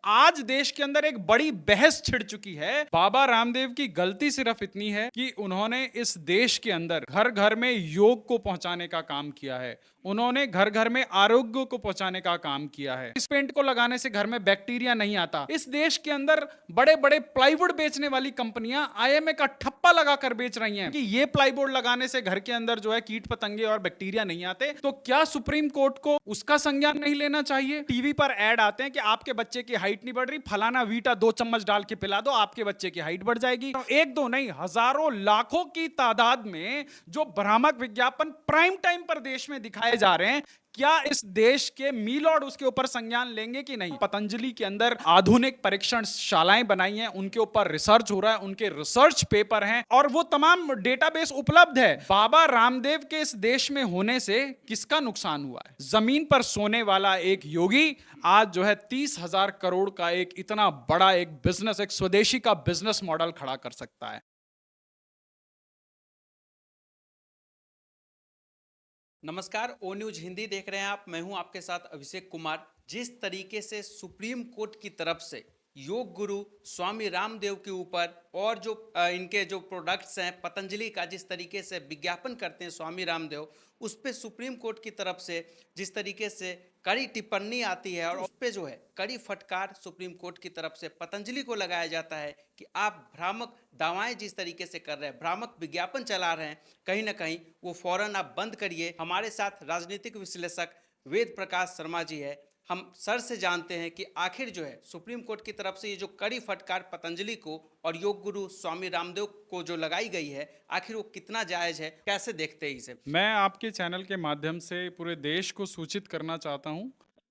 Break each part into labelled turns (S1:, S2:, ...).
S1: आज देश के अंदर एक बड़ी बहस छिड़ चुकी है। बाबा रामदेव की गलती सिर्फ इतनी है कि उन्होंने इस देश के अंदर घर घर में योग को पहुंचाने का काम किया है। उन्होंने घर घर में आरोग्य को पहुंचाने का काम किया है। इस पेंट को लगाने से घर में बैक्टीरिया नहीं आता। इस देश के अंदर बड़े बड़े प्लाईवुड बेचने वाली कंपनियां आईएमए का ठप्पा लगाकर बेच रही हैं कि ये प्लाईवुड लगाने से घर के अंदर जो है कीट पतंगे और बैक्टीरिया नहीं आते। तो क्या सुप्रीम कोर्ट को उसका संज्ञान नहीं लेना चाहिए? टीवी पर ऐड आते हैं कि आपके बच्चे की हाइट नहीं बढ़ रही, फलाना वीटा 2 चम्मच डाल के पिला दो, आपके बच्चे की हाइट बढ़ जाएगी। तो एक दो नहीं, हजारों लाखों की तादाद में जो भ्रामक विज्ञापन प्राइम टाइम पर देश में दिखाए जा रहे हैं, क्या इस देश के मीलॉर्ड उसके ऊपर संज्ञान लेंगे कि नहीं? पतंजलि के अंदर आधुनिक परीक्षण शालाएं बनाई हैं, उनके ऊपर रिसर्च हो रहा है, उनके रिसर्च पेपर हैं और वो तमाम डेटाबेस उपलब्ध है। बाबा रामदेव के इस देश में होने से किसका नुकसान हुआ है? जमीन पर सोने वाला एक योगी आज जो है 30,000 करोड़ का एक इतना बड़ा एक बिजनेस, एक स्वदेशी का बिजनेस मॉडल खड़ा कर सकता है।
S2: नमस्कार, ओ न्यूज हिंदी देख रहे हैं आप। मैं हूं आपके साथ अभिषेक कुमार। जिस तरीके से सुप्रीम कोर्ट की तरफ से योग गुरु स्वामी रामदेव के ऊपर और जो इनके जो प्रोडक्ट्स हैं पतंजलि का, जिस तरीके से विज्ञापन करते हैं स्वामी रामदेव, उस पर सुप्रीम कोर्ट की तरफ से जिस तरीके से कड़ी टिप्पणी आती है और उस पर जो है कड़ी फटकार सुप्रीम कोर्ट की तरफ से पतंजलि को लगाया जाता है कि आप भ्रामक दावाएं जिस तरीके से कर रहे हैं, भ्रामक विज्ञापन चला रहे हैं, कहीं ना कहीं वो फौरन आप बंद करिए। हमारे साथ राजनीतिक विश्लेषक वेद प्रकाश शर्मा जी है। हम सर से जानते हैं कि आखिर जो है सुप्रीम कोर्ट की तरफ से ये जो कड़ी फटकार पतंजलि को और योग गुरु स्वामी रामदेव को जो लगाई गई है, आखिर वो कितना जायज है, कैसे देखते हैं इसे?
S1: मैं आपके चैनल के माध्यम से पूरे देश को सूचित करना चाहता हूं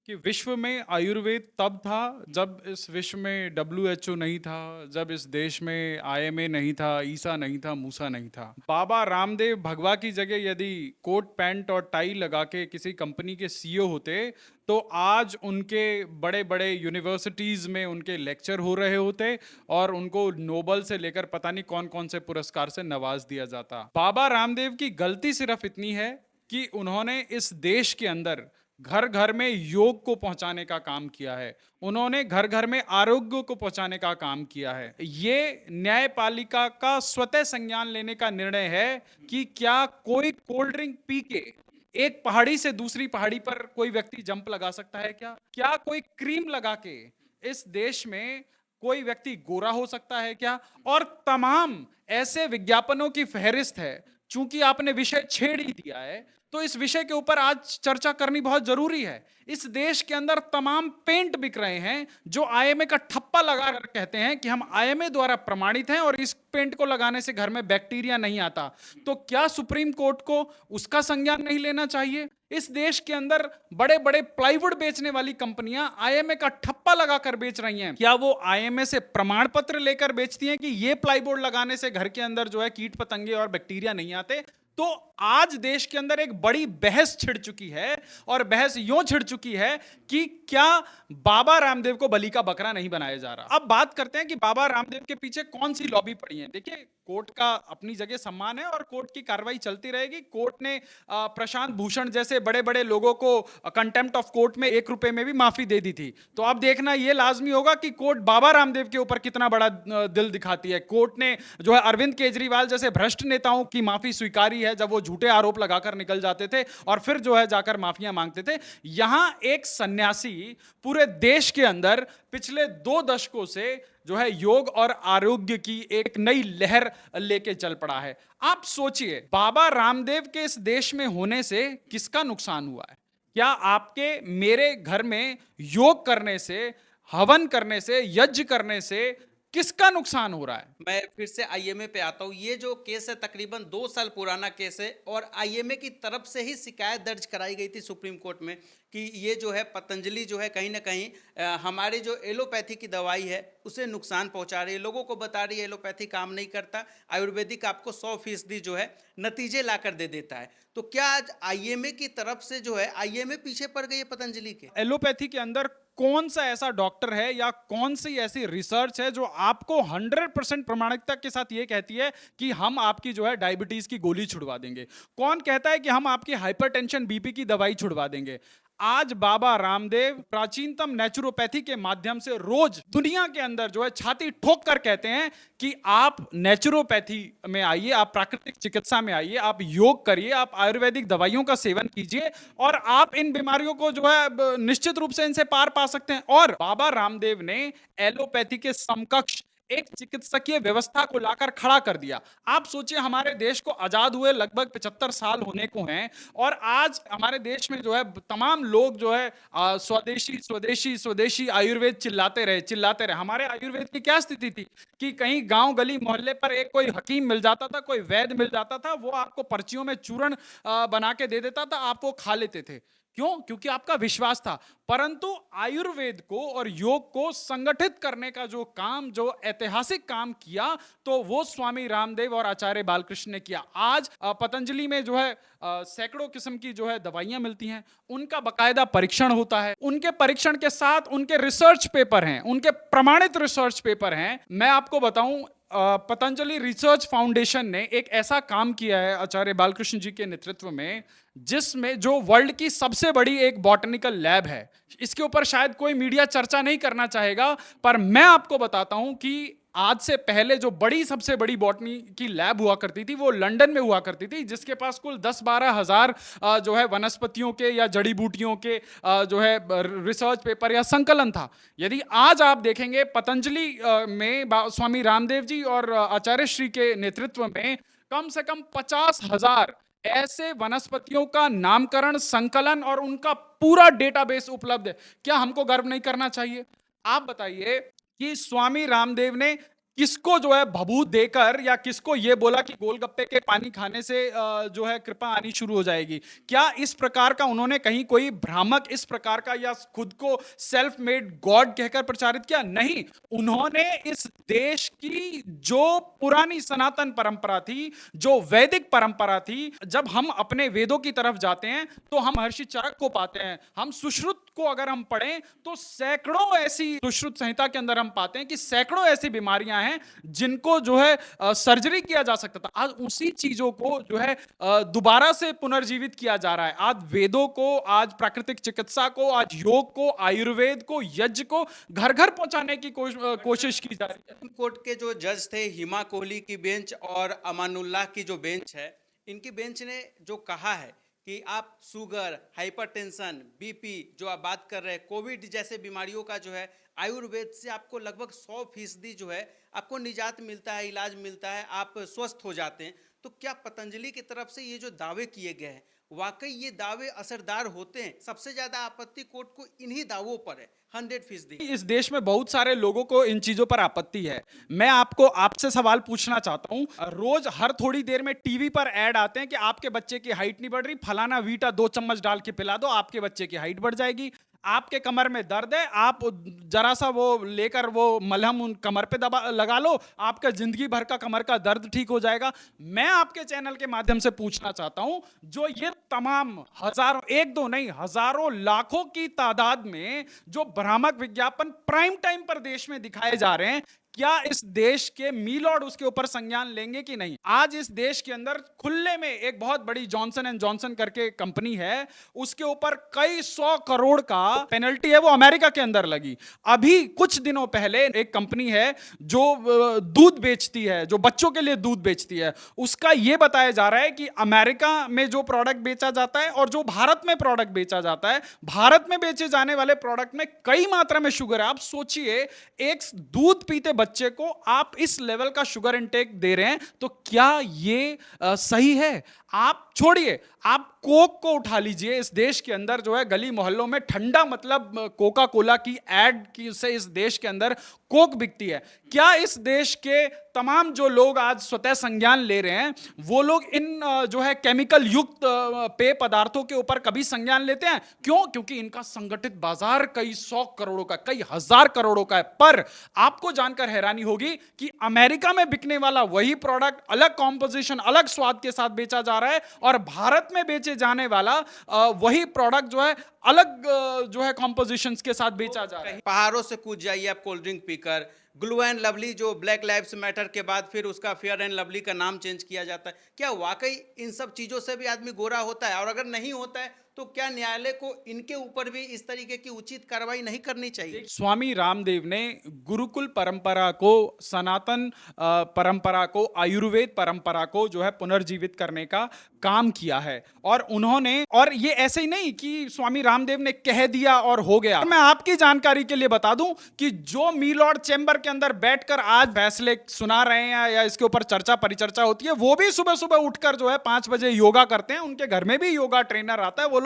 S1: कि विश्व में आयुर्वेद तब था जब इस विश्व में WHO नहीं था, जब इस देश में IMA नहीं था, ईसा नहीं था, मूसा नहीं था। बाबा रामदेव भगवा की जगह यदि कोट पैंट और टाई लगा के किसी कंपनी के CEO होते तो आज उनके बड़े बड़े यूनिवर्सिटीज़ में उनके लेक्चर हो रहे होते और उनको नोबल से लेकर पता नहीं कौन कौन से पुरस्कार से नवाज दिया जाता। बाबा रामदेव की गलती सिर्फ इतनी है कि उन्होंने इस देश के अंदर घर घर में योग को पहुंचाने का काम किया है। उन्होंने घर घर में आरोग्य को पहुंचाने का काम किया है। ये न्यायपालिका का स्वतः संज्ञान लेने का निर्णय है कि क्या कोई कोल्ड ड्रिंक पी के एक पहाड़ी से दूसरी पहाड़ी पर कोई व्यक्ति जंप लगा सकता है? क्या कोई क्रीम लगा के इस देश में कोई व्यक्ति गोरा हो सकता है क्या? और तमाम ऐसे विज्ञापनों की फहरिस्त है। चूंकि आपने विषय छेड़ ही दिया है तो इस विषय के ऊपर आज चर्चा करनी बहुत जरूरी है। इस देश के अंदर तमाम पेंट बिक रहे हैं जो IMA का ठप्पा लगा कर कहते हैं कि हम IMA द्वारा प्रमाणित हैं और इस पेंट को लगाने से घर में बैक्टीरिया नहीं आता। तो क्या सुप्रीम कोर्ट को उसका संज्ञान नहीं लेना चाहिए? इस देश के अंदर बड़े बड़े प्लाईवुड बेचने वाली कंपनियां IMA का ठप्पा लगाकर बेच रही हैं। क्या वो IMA से प्रमाण पत्र लेकर बेचती हैं कि ये प्लाईवुड लगाने से घर के अंदर जो है कीट पतंगे और बैक्टीरिया नहीं आते? तो आज देश के अंदर एक बड़ी बहस छिड़ चुकी है और बहस यूं छिड़ चुकी है कि क्या बाबा रामदेव को बलि का बकरा नहीं बनाया जा रहा। अब बात करते हैं कि बाबा रामदेव के पीछे कौन सी लॉबी पड़ी है। देखिए, कोर्ट का अपनी जगह सम्मान है और कोर्ट की कार्रवाई चलती रहेगी। कोर्ट ने प्रशांत भूषण जैसे बड़े बड़े लोगों को कंटेम्प्ट ऑफ कोर्ट में 1 रुपए में भी माफी दे दी थी। तो अब देखना यह लाजमी होगा कि कोर्ट बाबा रामदेव के ऊपर कितना बड़ा दिल दिखाती है। कोर्ट ने जो है अरविंद केजरीवाल जैसे भ्रष्ट नेताओं की माफी स्वीकारी है जब वो झूठे आरोप लगाकर निकल जाते थे और फिर जो है जाकर माफियां मांगते थे। यहां एक सन्यासी पूरे देश के अंदर पिछले 2 दशकों से जो है योग और आरोग्य की एक नई लहर लेके चल पड़ा है। आप सोचिए, बाबा रामदेव के इस देश में होने से किसका नुकसान हुआ है? क्या आपके मेरे घर में योग करने से, हवन करने से, यज्ञ करने से किसका नुकसान हो रहा है?
S2: मैं फिर से IMA पे आता हूँ। ये जो केस है तकरीबन 2 साल पुराना केस है और IMA की तरफ से ही शिकायत दर्ज कराई गई थी सुप्रीम कोर्ट में कि ये जो है पतंजलि जो है कहीं ना कहीं हमारी जो एलोपैथी की दवाई है उसे नुकसान पहुंचा रही है। लोगों को बता रही है एलोपैथी काम नहीं करता, आयुर्वेदिक आपको 100% जो है नतीजे ला कर दे देता है। तो क्या आज IMA की तरफ से जो है IMA पीछे पड़ गई है पतंजलि के?
S1: एलोपैथी के अंदर कौन सा ऐसा डॉक्टर है या कौन सी ऐसी रिसर्च है जो आपको 100% प्रमाणिकता के साथ ये कहती है कि हम आपकी जो है डायबिटीज की गोली छुड़वा देंगे? कौन कहता है कि हम आपकी हाइपरटेंशन, BP की दवाई छुड़वा देंगे? आज बाबा रामदेव प्राचीनतम नेचुरोपैथी के माध्यम से रोज दुनिया के अंदर जो है छाती ठोक कर कहते हैं कि आप नेचुरोपैथी में आइए, आप प्राकृतिक चिकित्सा में आइए, आप योग करिए, आप आयुर्वेदिक दवाइयों का सेवन कीजिए और आप इन बीमारियों को जो है निश्चित रूप से इनसे पार पा सकते हैं। और बाबा रामदेव ने एलोपैथी के समकक्ष एक चिकित्सकीय व्यवस्था को लाकर खड़ा कर दिया। आप सोचिए, हमारे देश को आजाद हुए लगभग 75 साल होने को हैं और आज हमारे देश में जो है तमाम लोग जो है स्वदेशी स्वदेशी स्वदेशी आयुर्वेद चिल्लाते रहे। हमारे आयुर्वेद की क्या स्थिति थी कि कहीं गांव गली मोहल्ले पर एक कोई हकीम मिल जाता था, कोई वैद्य मिल जाता था, वो आपको पर्चियों में चूर्ण बना के दे देता था, आप वो खा लेते थे। क्यों? क्योंकि आपका विश्वास था। परंतु आयुर्वेद को और योग को संगठित करने का जो काम, जो ऐतिहासिक काम किया, तो वो स्वामी रामदेव और आचार्य बालकृष्ण ने किया। आज पतंजलि में जो है सैकड़ों किस्म की जो है दवाइयां मिलती हैं, उनका बकायदा परीक्षण होता है, उनके परीक्षण के साथ उनके रिसर्च पेपर हैं, उनके प्रमाणित रिसर्च पेपर हैं। मैं आपको बताऊं, पतंजलि रिसर्च फाउंडेशन ने एक ऐसा काम किया है आचार्य बालकृष्ण जी के नेतृत्व में, जिसमें जो वर्ल्ड की सबसे बड़ी एक बॉटनिकल लैब है। इसके ऊपर शायद कोई मीडिया चर्चा नहीं करना चाहेगा, पर मैं आपको बताता हूं कि आज से पहले जो सबसे बड़ी बॉटनी की लैब हुआ करती थी, वो लंदन में हुआ करती थी, जिसके पास कुल 10-12 हजार जो है वनस्पतियों के या जड़ी बूटियों के जो है रिसर्च पेपर या संकलन था। यदि आज आप देखेंगे पतंजलि में स्वामी रामदेव जी और आचार्य श्री के नेतृत्व में कम से कम 50,000 ऐसे वनस्पतियों का नामकरण, संकलन और उनका पूरा डेटाबेस उपलब्ध है। क्या हमको गर्व नहीं करना चाहिए? आप बताइए कि स्वामी रामदेव ने किसको जो है भभूत देकर या किसको ये बोला कि गोलगप्पे के पानी खाने से जो है कृपा आनी शुरू हो जाएगी? क्या इस प्रकार का उन्होंने कहीं कोई भ्रामक इस प्रकार का या खुद को सेल्फ मेड गॉड कहकर प्रचारित किया? नहीं। उन्होंने इस देश की जो पुरानी सनातन परंपरा थी, जो वैदिक परंपरा थी, जब हम अपने वेदों की तरफ जाते हैं तो हम महर्षि चरक को पाते हैं। हम सुश्रुत को अगर हम पढ़ें तो सैकड़ों ऐसी, सुश्रुत संहिता के अंदर हम पाते हैं कि सैकड़ों ऐसी बीमारियां हैं जिनको जो है सर्जरी किया जा सकता था। आज उसी चीजों को जो है दोबारा से पुनर्जीवित किया जा रहा है। आज वेदों को, आज प्राकृतिक चिकित्सा को, आज योग को, आयुर्वेद को, यज्ञ को घर घर पहुंचाने की कोशिश की जा रही है।
S2: सुप्रीम कोर्ट के जो जज थे हिमा कोहली की बेंच और अमानुल्लाह की जो बेंच है, इनकी बेंच ने जो कहा है कि आप शुगर, हाइपरटेंशन, बीपी जो आप बात कर रहे हैं, कोविड जैसे बीमारियों का जो है आयुर्वेद से आपको लगभग 100% जो है आपको निजात मिलता है, इलाज मिलता है, आप स्वस्थ हो जाते हैं। तो क्या पतंजलि की तरफ से ये जो दावे किए गए हैं, वाकई ये दावे असरदार होते हैं? सबसे ज्यादा आपत्ति कोर्ट को इन्हीं दावों पर है, 100%।
S1: इस देश में बहुत सारे लोगों को इन चीजों पर आपत्ति है। मैं आपसे सवाल पूछना चाहता हूं, रोज हर थोड़ी देर में टीवी पर ऐड आते हैं कि आपके बच्चे की हाइट नहीं बढ़ रही, फलाना वीटा 2 चम्मच डाल के पिला दो, आपके बच्चे की हाइट बढ़ जाएगी। आपके कमर में दर्द है, आप जरा सा वो लेकर वो मलहम उन कमर पे लगा लो, आपका जिंदगी भर का कमर का दर्द ठीक हो जाएगा। मैं आपके चैनल के माध्यम से पूछना चाहता हूं, जो ये तमाम हजारों, एक दो नहीं, हजारों लाखों की तादाद में जो भ्रामक विज्ञापन प्राइम टाइम पर देश में दिखाए जा रहे हैं, क्या इस देश के मीलॉर्ड उसके ऊपर संज्ञान लेंगे कि नहीं? आज इस देश के अंदर खुले में एक बहुत बड़ी जॉनसन एंड जॉनसन करके कंपनी है, उसके ऊपर कई 100 करोड़ का पेनल्टी है, वो अमेरिका के अंदर लगी। अभी कुछ दिनों पहले एक कंपनी है जो दूध बेचती है, जो बच्चों के लिए दूध बेचती है, उसका यह बताया जा रहा है कि अमेरिका में जो प्रोडक्ट बेचा जाता है और जो भारत में प्रोडक्ट बेचा जाता है, भारत में बेचे जाने वाले प्रोडक्ट में कई मात्रा में शुगर है। आप सोचिए, एक दूध पीते बच्चे को आप इस लेवल का शुगर इनटेक दे रहे हैं, तो क्या ये सही है? आप छोड़िए, आप कोक को उठा लीजिए। इस देश के अंदर जो है गली मोहल्लों में ठंडा मतलब कोका कोला की एड की से इस देश के अंदर कोक बिकती है। क्या इस देश के तमाम जो लोग आज स्वतः संज्ञान ले रहे हैं, वो लोग इन जो है केमिकल युक्त पेय पदार्थों के ऊपर कभी संज्ञान लेते हैं? क्यों? क्योंकि इनका संगठित बाजार कई 100 करोड़ों का, कई हजार करोड़ों का है। पर आपको जानकर हैरानी होगी कि अमेरिका में बिकने वाला वही प्रोडक्ट अलग कॉम्पोजिशन, अलग स्वाद के साथ बेचा जा रहा है, और भारत में बेचे जाने वाला वही प्रोडक्ट जो है अलग जो है कॉम्पोजिशंस के साथ बेचा जा रहा है।
S2: पहाड़ों से कूद जाइए आप कोल्ड ड्रिंक पीकर, ग्लो एंड लवली जो ब्लैक लाइव्स मैटर के बाद फिर उसका फेयर एंड लवली का नाम चेंज किया जाता है, क्या वाकई इन सब चीज़ों से भी आदमी गोरा होता है? और अगर नहीं होता है तो क्या न्यायालय को इनके ऊपर भी इस तरीके की उचित कार्रवाई नहीं करनी चाहिए?
S1: स्वामी रामदेव ने गुरुकुल परंपरा को, सनातन परंपरा को, आयुर्वेद परंपरा को जो है पुनर्जीवित करने का काम किया है। और उन्होंने, और ये ऐसे ही नहीं कि स्वामी रामदेव ने कह दिया और हो गया। मैं आपकी जानकारी के लिए बता दूं कि जो मीलॉर्ड चैम्बर के अंदर बैठकर आज फैसले सुना रहे हैं या इसके ऊपर चर्चा परिचर्चा होती है, वो भी सुबह सुबह उठकर जो है 5 बजे योगा करते हैं। उनके घर में भी योगा ट्रेनर आता है, वो लोग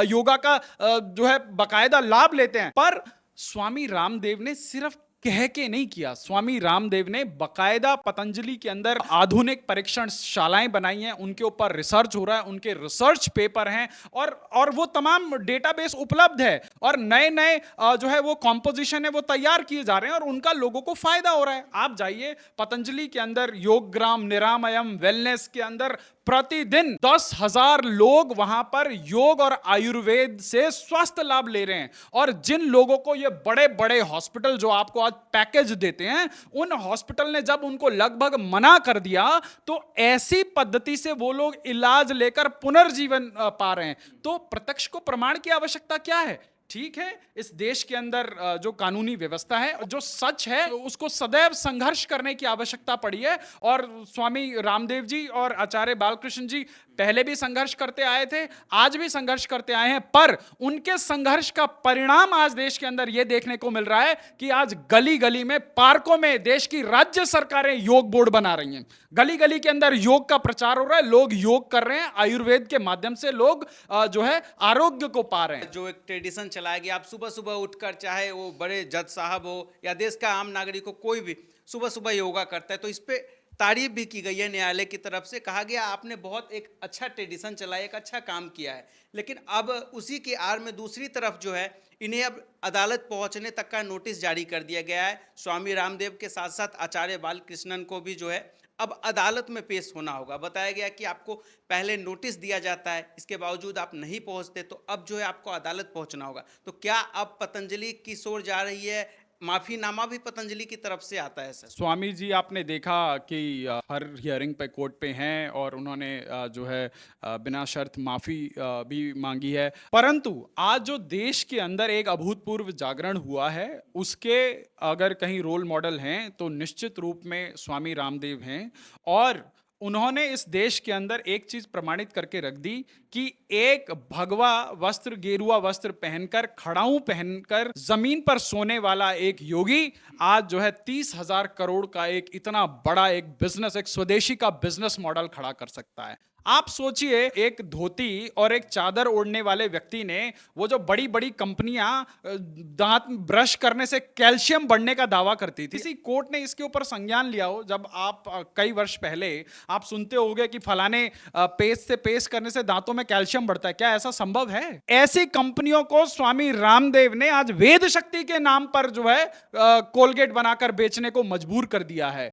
S1: योगा का जो है बाकायदा लाभ लेते हैं। पर स्वामी रामदेव ने सिर्फ कह के नहीं किया, स्वामी रामदेव ने बकायदा पतंजलि के अंदर आधुनिक परीक्षण शालाएं बनाई हैं, उनके ऊपर रिसर्च हो रहा है, उनके रिसर्च पेपर हैं और वो तमाम डेटाबेस उपलब्ध है और नए नए जो है वो कॉम्पोजिशन है वो तैयार किए जा रहे हैं और उनका लोगों को फायदा हो रहा है। आप जाइए पतंजलि के अंदर योगग्राम निरामयम वेलनेस के अंदर प्रतिदिन 10,000 लोग वहां पर योग और आयुर्वेद से स्वास्थ्य लाभ ले रहे हैं। और जिन लोगों को ये बड़े बड़े हॉस्पिटल जो आपको आज पैकेज देते हैं, उन हॉस्पिटल ने जब उनको लगभग मना कर दिया तो ऐसी पद्धति से वो लोग इलाज लेकर पुनर्जीवन पा रहे हैं। तो प्रत्यक्ष को प्रमाण की आवश्यकता क्या है? ठीक है, इस देश के अंदर जो कानूनी व्यवस्था है, जो सच है, उसको सदैव संघर्ष करने की आवश्यकता पड़ी है। और स्वामी रामदेव जी और आचार्य बालकृष्ण जी पहले भी संघर्ष करते आए थे, आज भी संघर्ष करते आए हैं, पर उनके संघर्ष का परिणाम आज देश के अंदर यह देखने को मिल रहा है कि आज गली गली में, पार्कों में देश की राज्य सरकारें योग बोर्ड बना रही हैं। गली गली के अंदर योग का प्रचार हो रहा है, लोग योग कर रहे हैं, आयुर्वेद के माध्यम से लोग जो है आरोग्य को पा रहे हैं।
S2: जो एक ट्रेडिशन चलाया गया, आप सुबह सुबह उठकर, चाहे वो बड़े जज साहब हो या देश का आम नागरिक हो, कोई भी सुबह सुबह योगा करता है, तो इस पे तारीफ भी की गई है न्यायालय की तरफ से। कहा गया आपने बहुत एक अच्छा ट्रेडिशन चलाया, एक अच्छा काम किया है। लेकिन अब उसी की आड़ में दूसरी तरफ जो है, इन्हें अब अदालत पहुंचने तक का नोटिस जारी कर दिया गया है। स्वामी रामदेव के साथ साथ आचार्य बालकृष्णन को भी जो है अब अदालत में पेश होना होगा। बताया गया कि आपको पहले नोटिस दिया जाता है, इसके बावजूद आप नहीं पहुंचते तो अब जो है आपको अदालत पहुंचना होगा। तो क्या अब पतंजलि की सोर जा रही है, माफीनामा भी पतंजलि की तरफ से आता है? सर,
S1: स्वामी जी आपने देखा कि हर हियरिंग पे कोर्ट पे हैं और उन्होंने जो है बिना शर्त माफ़ी भी मांगी है। परंतु आज जो देश के अंदर एक अभूतपूर्व जागरण हुआ है, उसके अगर कहीं रोल मॉडल हैं तो निश्चित रूप में स्वामी रामदेव हैं। और उन्होंने इस देश के अंदर एक चीज प्रमाणित करके रख दी कि एक भगवा वस्त्र, गेरुआ वस्त्र पहनकर, खड़ाऊं पहनकर जमीन पर सोने वाला एक योगी आज जो है 30,000 करोड़ का एक इतना बड़ा एक बिजनेस, एक स्वदेशी का बिजनेस मॉडल खड़ा कर सकता है। आप सोचिए, एक धोती और एक चादर ओढ़ने वाले व्यक्ति ने वो जो बड़ी बड़ी कंपनियां दांत ब्रश करने से कैल्शियम बढ़ने का दावा करती थी, किसी कोर्ट ने इसके ऊपर संज्ञान लिया हो? जब आप कई वर्ष पहले आप सुनते होंगे कि फलाने पेस्ट से पेस्ट करने से दांतों में कैल्शियम बढ़ता है, क्या ऐसा संभव है? ऐसी कंपनियों को स्वामी रामदेव ने आज वेद शक्ति के नाम पर जो है कोलगेट बनाकर बेचने को मजबूर कर दिया है।